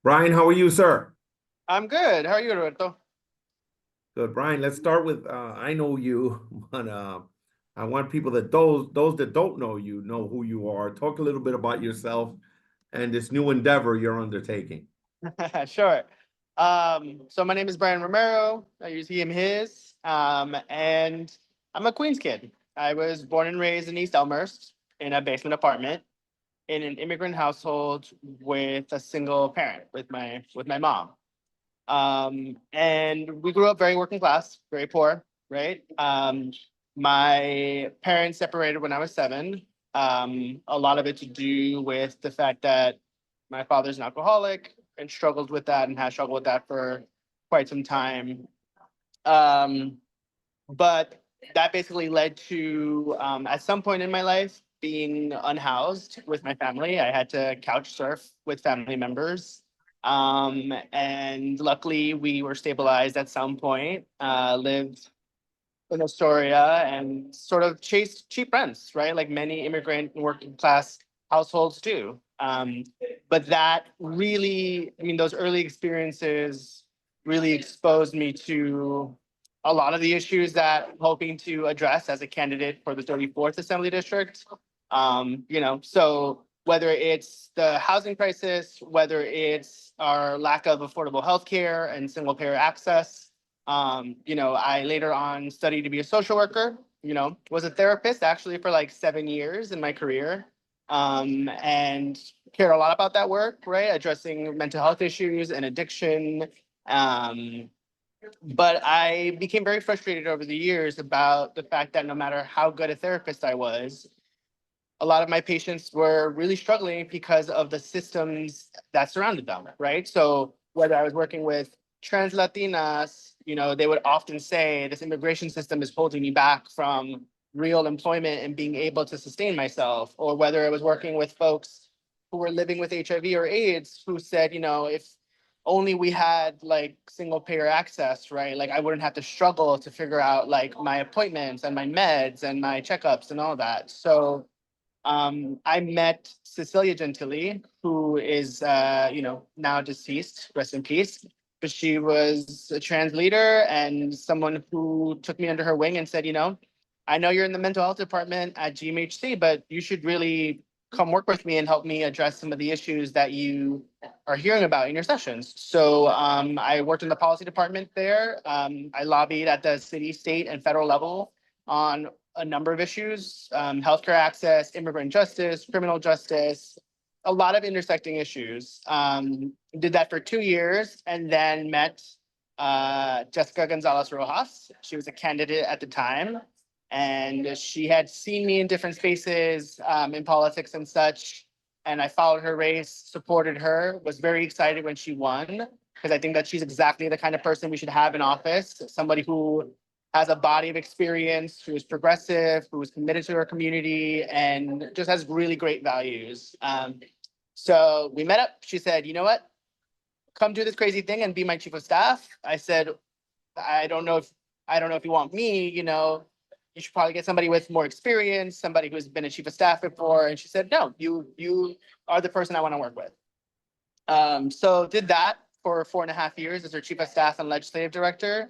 Brian, how are you, sir? I'm good. How are you, Roberto? Good, Brian. Let's start with I know you, but I want people that those that don't know you know who you are. Talk a little bit about yourself and this new endeavor you're undertaking. Sure. So my name is Brian Romero. I use he, him, his. And I'm a Queens kid. I was born and raised in East Elmhurst in a basement apartment in an immigrant household with a single parent, with my mom. And we grew up very working class, very poor, right? My parents separated when I was 7. A lot of it to do with the fact that my father's an alcoholic and struggled with that and has struggled with that for quite some time. But that basically led to, at some point in my life, being unhoused with my family. I had to couch surf with family members. And luckily we were stabilized at some point, lived in Astoria and sort of chased cheap rents, right? Like many immigrant and working class households do. But that really, I mean, those early experiences really exposed me to a lot of the issues that I'm hoping to address as a candidate for the 34th Assembly District. So whether it's the housing crisis, whether it's our lack of affordable healthcare and single payer access. I later on studied to be a social worker, was a therapist actually for like 7 years in my career. And cared a lot about that work, right? Addressing mental health issues and addiction. But I became very frustrated over the years about the fact that no matter how good a therapist I was, a lot of my patients were really struggling because of the systems that surrounded them, right? So whether I was working with trans Latinas, they would often say this immigration system is holding me back from real employment and being able to sustain myself, or whether I was working with folks who were living with HIV or AIDS who said, if only we had like single payer access, right? Like I wouldn't have to struggle to figure out like my appointments and my meds and my checkups and all that. So I met Cecilia Gentili, who is, now deceased, rest in peace. But she was a trans leader and someone who took me under her wing and said, I know you're in the mental health department at GMHC, but you should really come work with me and help me address some of the issues that you are hearing about in your sessions. So I worked in the policy department there. I lobbied at the city, state, and federal level on a number of issues, healthcare access, immigrant justice, criminal justice, a lot of intersecting issues. Did that for 2 years and then met Jessica González-Rojas. She was a candidate at the time, and she had seen me in different spaces in politics and such. And I followed her race, supported her, was very excited when she won, because I think that she's exactly the kind of person we should have in office, somebody who has a body of experience, who is progressive, who is committed to her community, and just has really great values. So we met up. She said, you know what? Come do this crazy thing and be my chief of staff. I said, I don't know if you want me, you should probably get somebody with more experience, somebody who's been a chief of staff before. And she said, no, you are the person I want to work with. So did that for 4.5 years as her chief of staff and legislative director.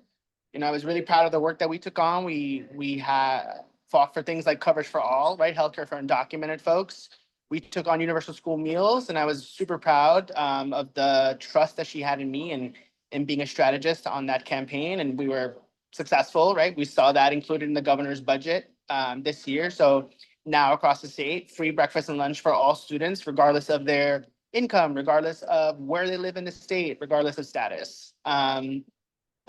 I was really proud of the work that we took on. We had fought for things like coverage for all, right? Healthcare for undocumented folks. We took on universal school meals, and I was super proud of the trust that she had in me and being a strategist on that campaign. And we were successful, right? We saw that included in the governor's budget this year. So now across the state, free breakfast and lunch for all students, regardless of their income, regardless of where they live in the state, regardless of status.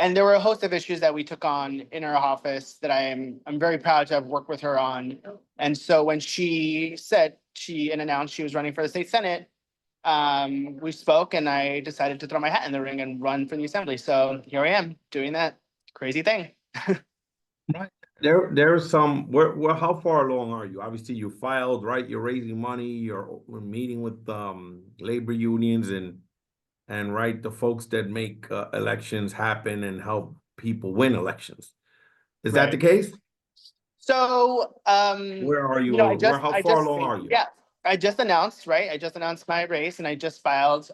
And there were a host of issues that we took on in our office that I'm very proud to have worked with her on. And so when she said and announced she was running for the state senate, we spoke, and I decided to throw my hat in the ring and run for the assembly. So here I am doing that crazy thing. Right. There's some where how far along are you? Obviously you filed, right? You're raising money, you're meeting with labor unions and right, the folks that make elections happen and help people win elections. Is that the case? So where are you? how far along are you? Yeah. I just announced, right? I just announced my race and I just filed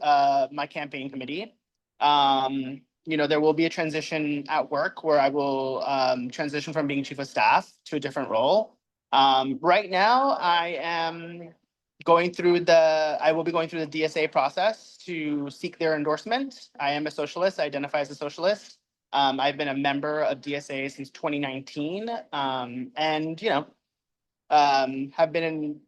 my campaign committee. There will be a transition at work where I will transition from being chief of staff to a different role. Right now, I will be going through the DSA process to seek their endorsement. I am a socialist, I identify as a socialist. I've been a member of DSA since 2019, and have been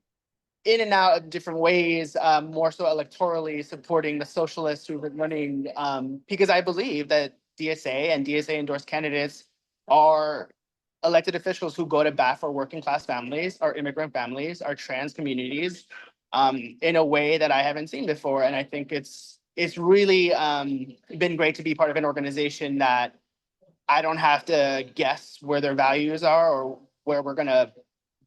in and out of different ways, more so electorally supporting the socialists who've been running, because I believe that DSA and DSA endorsed candidates are elected officials who go to bat for working class families, our immigrant families, our trans communities, in a way that I haven't seen before. And I think it's really been great to be part of an organization that I don't have to guess where their values are or where we're gonna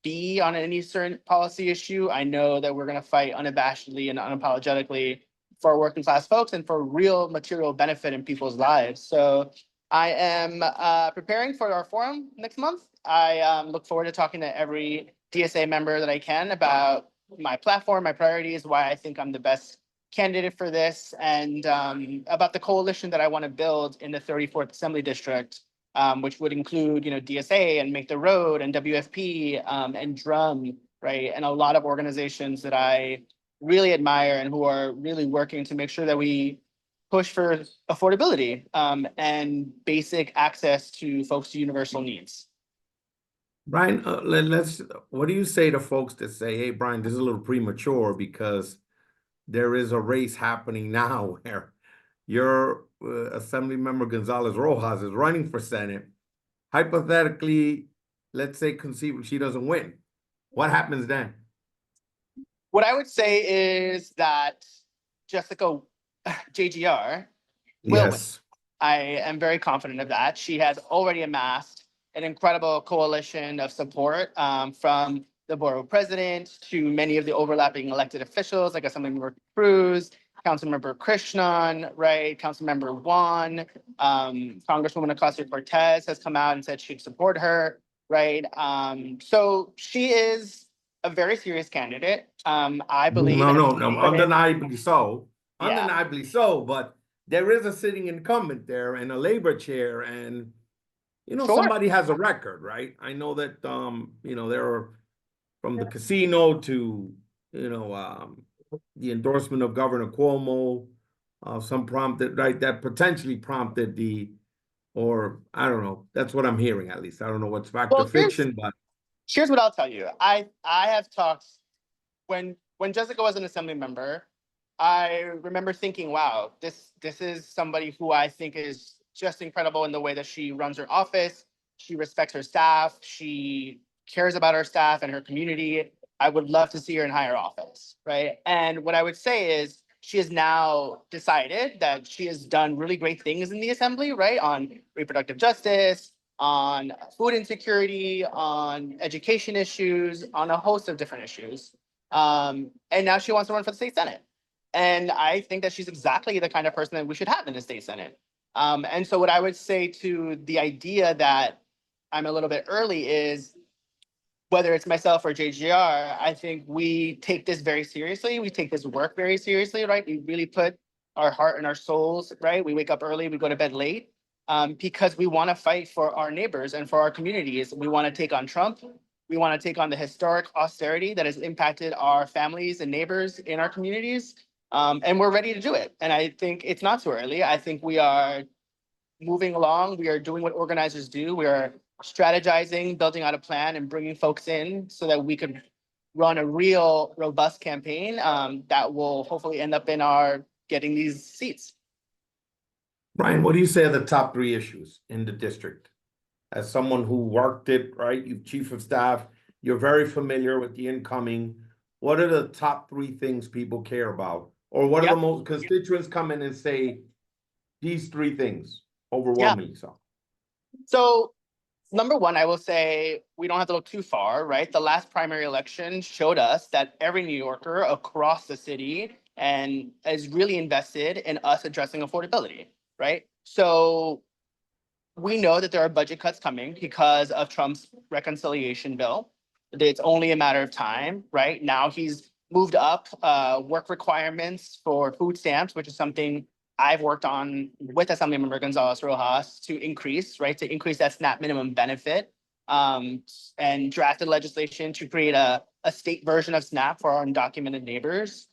be on any certain policy issue. I know that we're going to fight unabashedly and unapologetically for working class folks and for real material benefit in people's lives. So I am preparing for our forum next month. I look forward to talking to every DSA member that I can about my platform, my priorities, why I think I'm the best candidate for this, and about the coalition that I want to build in the 34th Assembly District, which would include, DSA and Make the Road and WFP, and Drum, right? And a lot of organizations that I really admire and who are really working to make sure that we push for affordability, and basic access to folks to universal needs. Brian, what do you say to folks that say, hey, Brian, this is a little premature because there is a race happening now where your Assembly Member González-Rojas is running for Senate. Hypothetically, let's say conceivably she doesn't win. What happens then? What I would say is that Jessica, JGR, will win. Yes. I am very confident of that. She has already amassed an incredible coalition of support, from the borough president to many of the overlapping elected officials, like Assemblymember Cruz, Councilmember Krishnan, right? Councilmember Juan, Congresswoman Ocasio-Cortez has come out and said she'd support her, right? So she is a very serious candidate. I believe. No, undeniably so. Yeah. Undeniably so, but there is a sitting incumbent there and a labor chair, and Sure. somebody has a record, right? I know that there are, from the casino to the endorsement of Governor Cuomo, some prompted, right, that potentially prompted or I don't know, that's what I'm hearing, at least. I don't know what's fact or fiction, but here's what I'll tell you. I have talked when Jessica was an Assembly member. I remember thinking, wow, this is somebody who I think is just incredible in the way that she runs her office. She respects her staff. She cares about her staff and her community. I would love to see her in higher office, right? And what I would say is she has now decided that she has done really great things in the Assembly, right? On reproductive justice, on food insecurity, on education issues, on a host of different issues. And now she wants to run for the state Senate. And I think that she's exactly the kind of person that we should have in the state Senate. And so what I would say to the idea that I'm a little bit early is, whether it's myself or JGR, I think we take this very seriously. We take this work very seriously, right? We really put our heart and our souls, right? We wake up early, we go to bed late, because we want to fight for our neighbors and for our communities. We want to take on Trump. We want to take on the historic austerity that has impacted our families and neighbors in our communities. And we're ready to do it. And I think it's not too early. I think we are moving along. We are doing what organizers do. We are strategizing, building out a plan, and bringing folks in so that we could run a real robust campaign, that will hopefully end up in our getting these seats. Brian, what do you say are the top 3 issues in the district? As someone who worked it, right? You're chief of staff, you're very familiar with the incoming. What are the top 3 things people care about? Or what are the most constituents come in and say these 3 things overwhelmingly so? So number one, I will say we don't have to look too far, right? The last primary election showed us that every New Yorker across the city and is really invested in us addressing affordability, right? So we know that there are budget cuts coming because of Trump's reconciliation bill. It's only a matter of time, right? Now he's moved up work requirements for food stamps, which is something I've worked on with Assembly Member González-Rojas to increase, right, to increase that SNAP minimum benefit, and drafted legislation to create a state version of SNAP for our undocumented neighbors.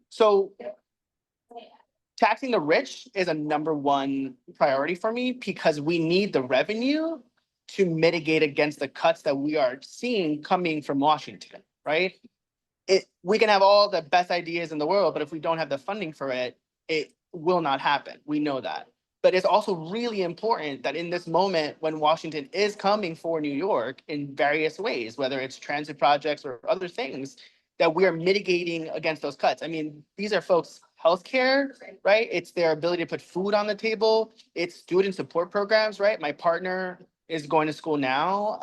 So taxing the rich is a #1 priority for me because we need the revenue to mitigate against the cuts that we are seeing coming from Washington, right? We can have all the best ideas in the world, but if we don't have the funding for it, it will not happen. We know that. But it's also really important that in this moment, when Washington is coming for New York in various ways, whether it's transit projects or other things, that we are mitigating against those cuts. I mean, these are folks' healthcare, right? It's their ability to put food on the table. It's student support programs, right? My partner is going to school now,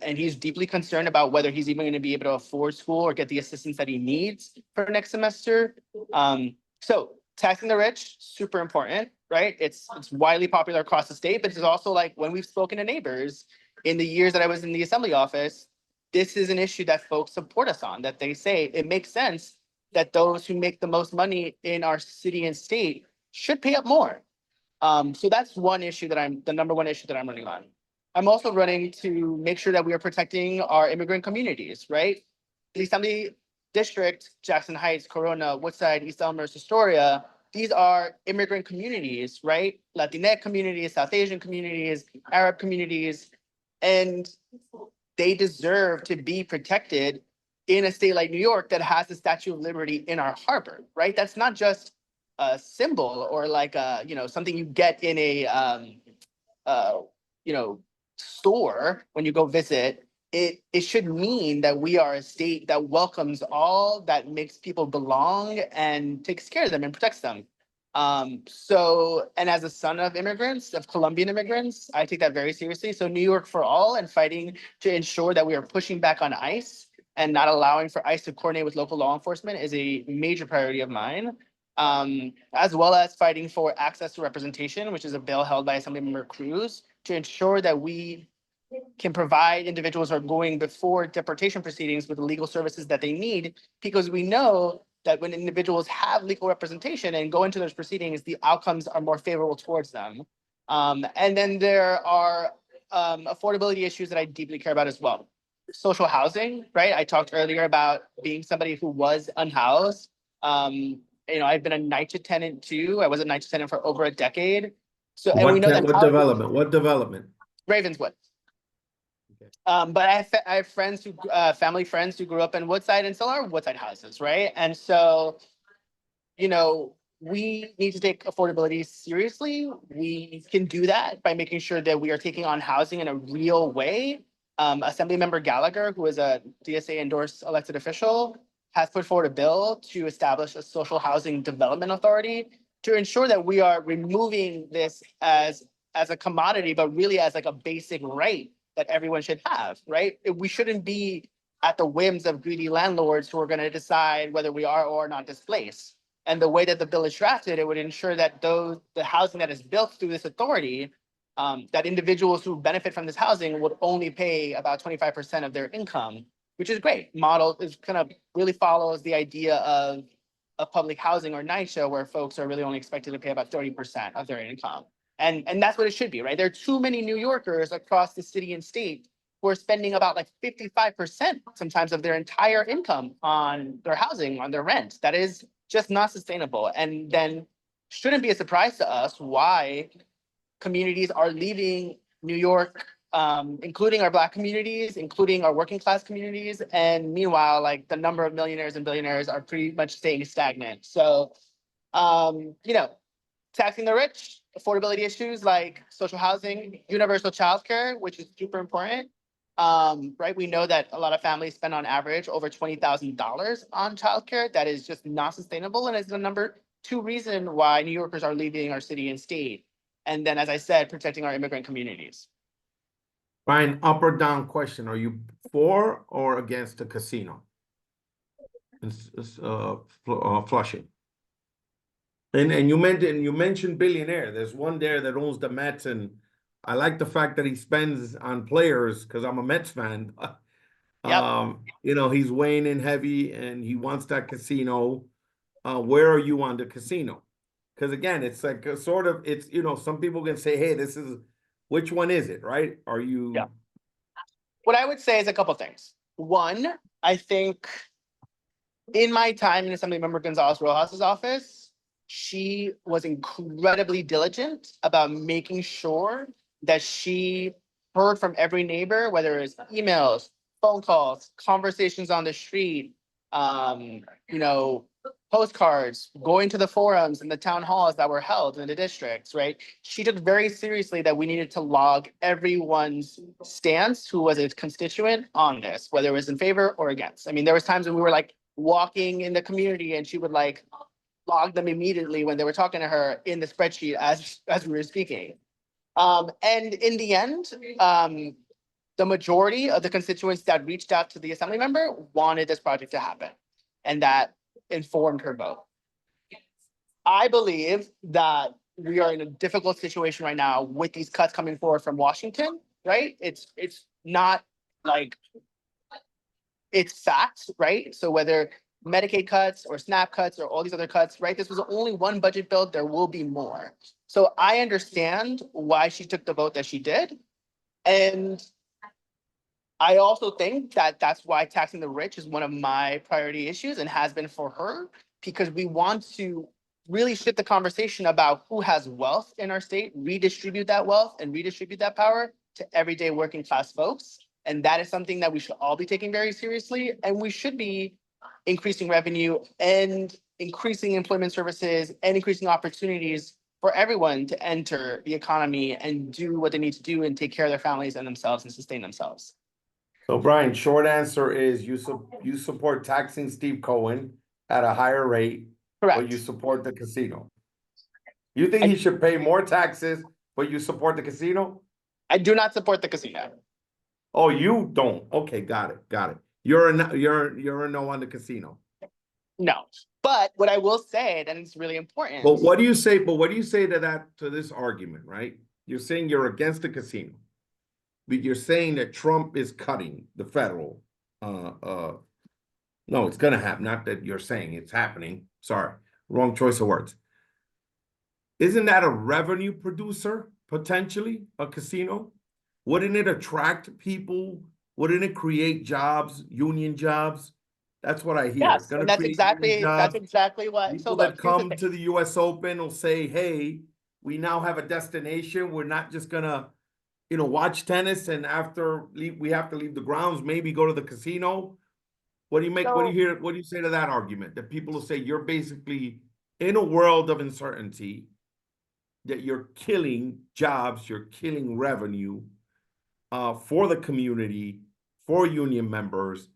and he's deeply concerned about whether he's even going to be able to afford school or get the assistance that he needs for next semester. So taxing the rich, super important, right? It's widely popular across the state, but it's also like when we've spoken to neighbors in the years that I was in the assembly office, this is an issue that folks support us on, that they say it makes sense that those who make the most money in our city and state should pay up more. So that's one issue that the #1 issue that I'm running on. I'm also running to make sure that we are protecting our immigrant communities, right? The Assembly District, Jackson Heights, Corona, Woodside, East Elmhurst, Astoria, these are immigrant communities, right? Latinx communities, South Asian communities, Arab communities, and they deserve to be protected in a state like New York that has the Statue of Liberty in our harbor, right? That's not just a symbol or like something you get in a store when you go visit. It should mean that we are a state that welcomes all, that makes people belong and takes care of them and protects them. And as a son of immigrants, of Colombian immigrants, I take that very seriously. So New York for all, and fighting to ensure that we are pushing back on ICE and not allowing for ICE to coordinate with local law enforcement is a major priority of mine. As well as fighting for access to representation, which is a bill held by Assemblymember Cruz, to ensure that we can provide individuals who are going before deportation proceedings with the legal services that they need, because we know that when individuals have legal representation and go into those proceedings, the outcomes are more favorable towards them. And then there are affordability issues that I deeply care about as well. Social housing, right? I talked earlier about being somebody who was unhoused. I've been a NYCHA tenant too. I was a NYCHA tenant for over a decade. So, and we know that What development? What development? Ravenswood. Okay. But I have friends who, family friends who grew up in Woodside and still are Woodside houses, right? And so, we need to take affordability seriously. We can do that by making sure that we are taking on housing in a real way. Assemblymember Gallagher, who is a DSA endorsed elected official, has put forward a bill to establish a social housing development authority to ensure that we are removing this as a commodity, but really as like a basic right that everyone should have, right? We shouldn't be at the whims of greedy landlords who are going to decide whether we are or are not displaced. And the way that the bill is drafted, it would ensure that the housing that is built through this authority, that individuals who benefit from this housing would only pay about 25% of their income, which is great. Model is kind of really follows the idea of public housing or NYCHA, where folks are really only expected to pay about 30% of their income. And that's what it should be, right? There are too many New Yorkers across the city and state who are spending about like 55% sometimes of their entire income on their housing, on their rent. That is just not sustainable. And then shouldn't be a surprise to us why communities are leaving New York, including our Black communities, including our working class communities. And meanwhile, like the number of millionaires and billionaires are pretty much staying stagnant. So, taxing the rich, affordability issues like social housing, universal childcare, which is super important. Right, we know that a lot of families spend on average over $20,000 on childcare. That is just not sustainable, and it's the #2 reason why New Yorkers are leaving our city and state. And then, as I said, protecting our immigrant communities. Brian, up or down question: are you for or against a casino in Flushing? And you mentioned billionaire. There's one there that owns the Mets, and I like the fact that he spends on players because I'm a Mets fan. Yep. You know, he's weighing in heavy and he wants that casino. Where are you on the casino? Because again, it's like a sort of, it's, you know, some people can say, hey, this is, which one is it, right? Are Yeah. you, What I would say is a couple things. One, I think in my time in Assembly Member González-Rojas' office, she was incredibly diligent about making sure that she heard from every neighbor, whether it's emails, phone calls, conversations on the street, you know, postcards, going to the forums and the town halls that were held in the districts, right? She took very seriously that we needed to log everyone's stance who was a constituent on this, whether it was in favor or against. I mean, there was times when we were like walking in the community and she would like log them immediately when they were talking to her in the spreadsheet as we were speaking. And in the end, the majority of the constituents that reached out to the assembly member wanted this project to happen, and that informed her vote. I believe that we are in a difficult situation right now with these cuts coming forward from Washington, right? It's not like it's fact, right? So whether Medicaid cuts or SNAP cuts or all these other cuts, right? This was only one budget bill. There will be more. So I understand why she took the vote that she did. And I also think that that's why taxing the rich is one of my priority issues and has been for her, because we want to really shift the conversation about who has wealth in our state, redistribute that wealth and redistribute that power to everyday working class folks. And that is something that we should all be taking very seriously. And we should be increasing revenue and increasing employment services and increasing opportunities for everyone to enter the economy and do what they need to do and take care of their families and themselves and sustain themselves. so Brian, short answer is you support taxing Steve Cohen at a higher rate, but you Correct. support the casino. You think I, he should pay more taxes, but you support the casino? I do not support the casino. Oh, you don't. Okay, got it, got it. You're a no on the casino. No. But what I will say, and it's really important. But what do you say? But what do you say to that, to this argument, right? You're saying you're against the casino, but you're saying that Trump is cutting the federal. No, it's gonna happen. Not that you're saying it's happening. Sorry, wrong choice of words. Isn't that a revenue producer potentially, a casino? Wouldn't it attract people? Wouldn't it create jobs, union jobs? That's what I hear. It's Yes, gonna and that's create union jobs. exactly what. So People look, that here's the come thing. to the US Open will say, hey, we now have a destination. We're not just gonna, you know, watch tennis and after we have to leave the grounds, maybe go to the casino. What do you make? What do you So hear? What do you say to that argument? That people will say you're basically in a world of uncertainty, that you're killing jobs, you're killing revenue for the community, for union members,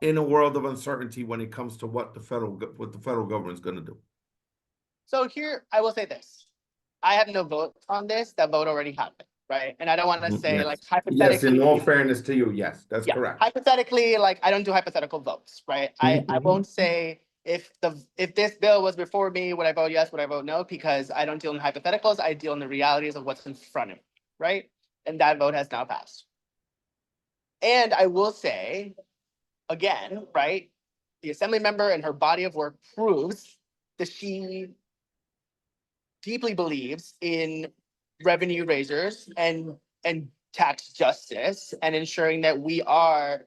in a world of uncertainty when it comes to what the federal government's going to do. so here I will say this. I have no vote on this. That vote already happened, right? And I don't want to say like Yes. Yes, in all hypothetically. fairness to you, yes, that's Yeah, correct. hypothetically, like I don't do hypothetical votes, right? I won't say if this bill was before me, would I vote yes, would I vote no? Because I don't deal in hypotheticals, I deal in the realities of what's in front of me, right? And that vote has now passed. And I will say, again, right, the assembly member and her body of work proves that she deeply believes in revenue raisers and tax justice and ensuring that we are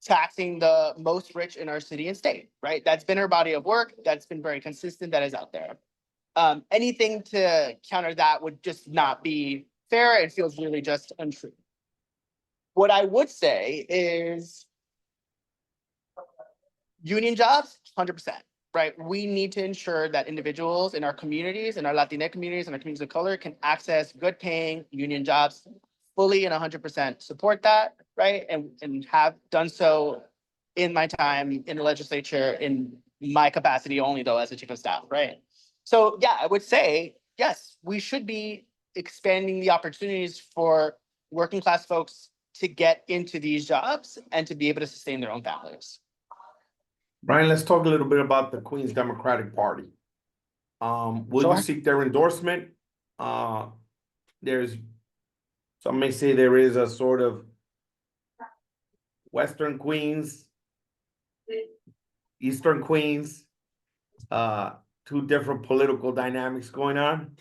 taxing the most rich in our city and state, right? That's been her body of work. That's been very consistent. That is out there. Anything to counter that would just not be fair. It feels really just untrue. What I would say is union jobs, 100%, right? We need to ensure that individuals in our communities, in our Latinx communities, and our communities of color can access good paying union jobs fully and 100% support that, right? And have done so in my time in the legislature in my capacity only though as a chief of staff, right? So yeah, I would say, yes, we should be expanding the opportunities for working class folks to get into these jobs and to be able to sustain their own families. Brian, let's talk a little bit about the Queens Democratic Party. Will you Sure. seek their endorsement? There's, some may say there is a sort of Western Queens, Eastern Queens, two different political dynamics going on.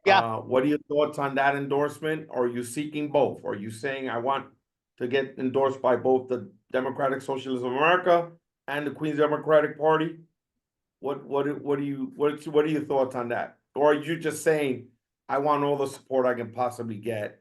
Yeah. What are your thoughts on that endorsement? Are you seeking both? Are you saying I want to get endorsed by both the Democratic Socialists of America and the Queens Democratic Party? What are your thoughts on that? Or are you just saying I want all the support I can possibly get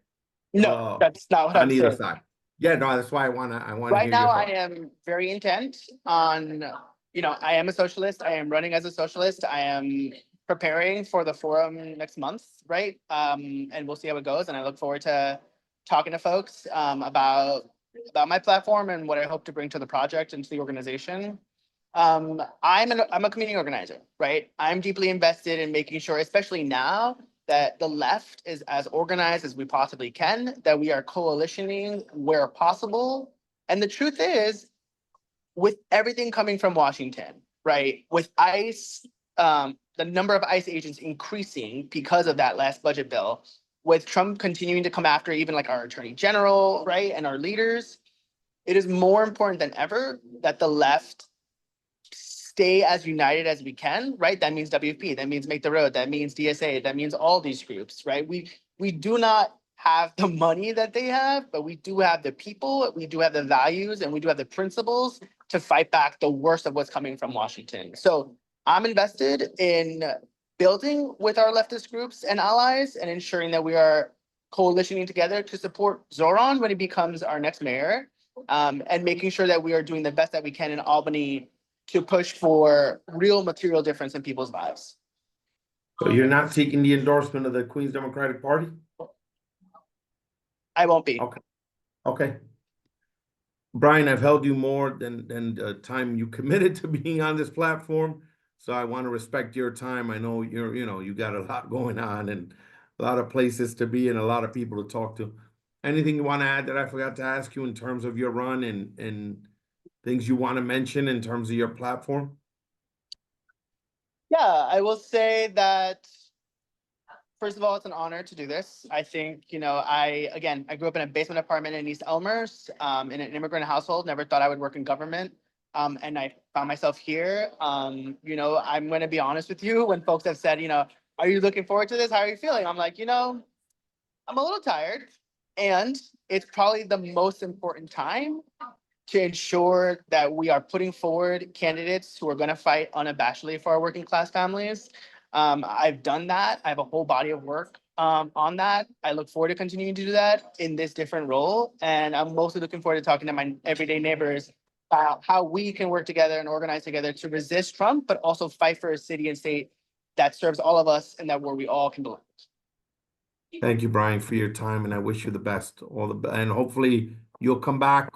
No, that's not what I'm on either saying. side? Yeah, no, that's why I wanna Right hear now, your I thoughts. am very intent on, I am a socialist. I am running as a socialist. I am preparing for the forum next month, right? And we'll see how it goes. And I look forward to talking to folks about my platform and what I hope to bring to the project and to the organization. I'm a community organizer, right? I'm deeply invested in making sure, especially now, that the left is as organized as we possibly can, that we are coalitioning where possible. And the truth is, with everything coming from Washington, right, with ICE, the number of ICE agents increasing because of that last budget bill, with Trump continuing to come after even like our attorney general, right, and our leaders, it is more important than ever that the left stay as united as we can, right? That means WP, that means Make the Road, that means DSA, that means all these groups, right? We do not have the money that they have, but we do have the people, we do have the values, and we do have the principles to fight back the worst of what's coming from Washington. So I'm invested in building with our leftist groups and allies and ensuring that we are coalitioning together to support Zoran when he becomes our next mayor, and making sure that we are doing the best that we can in Albany to push for real material difference in people's lives. So you're not seeking the endorsement of the Queens Democratic Party? I won't be. Okay. Okay. Brian, I've held you more than the time you committed to being on this platform. So I want to respect your time. I know you got a lot going on and a lot of places to be and a lot of people to talk to. Anything you want to add that I forgot to ask you in terms of your run and things you want to mention in terms of your platform? Yeah, I will say that, first of all, it's an honor to do this. I think, I grew up in a basement apartment in East Elmhurst, in an immigrant household, never thought I would work in government. And I found myself here. I'm going to be honest with you, when folks have said, are you looking forward to this? How are you feeling? I'm like, I'm a little tired, and it's probably the most important time to ensure that we are putting forward candidates who are going to fight unabashedly for our working class families. I've done that. I have a whole body of work on that. I look forward to continuing to do that in this different role. And I'm mostly looking forward to talking to my everyday neighbors about how we can work together and organize together to resist Trump, but also fight for a city and state that serves all of us and that where we all can belong. Thank you, Brian, for your time, and I wish you the best. And hopefully you'll come back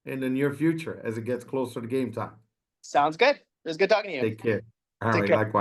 in the near future as it gets closer to game time. Sounds good. It was good talking to you. Take care. All Take right, care. likewise.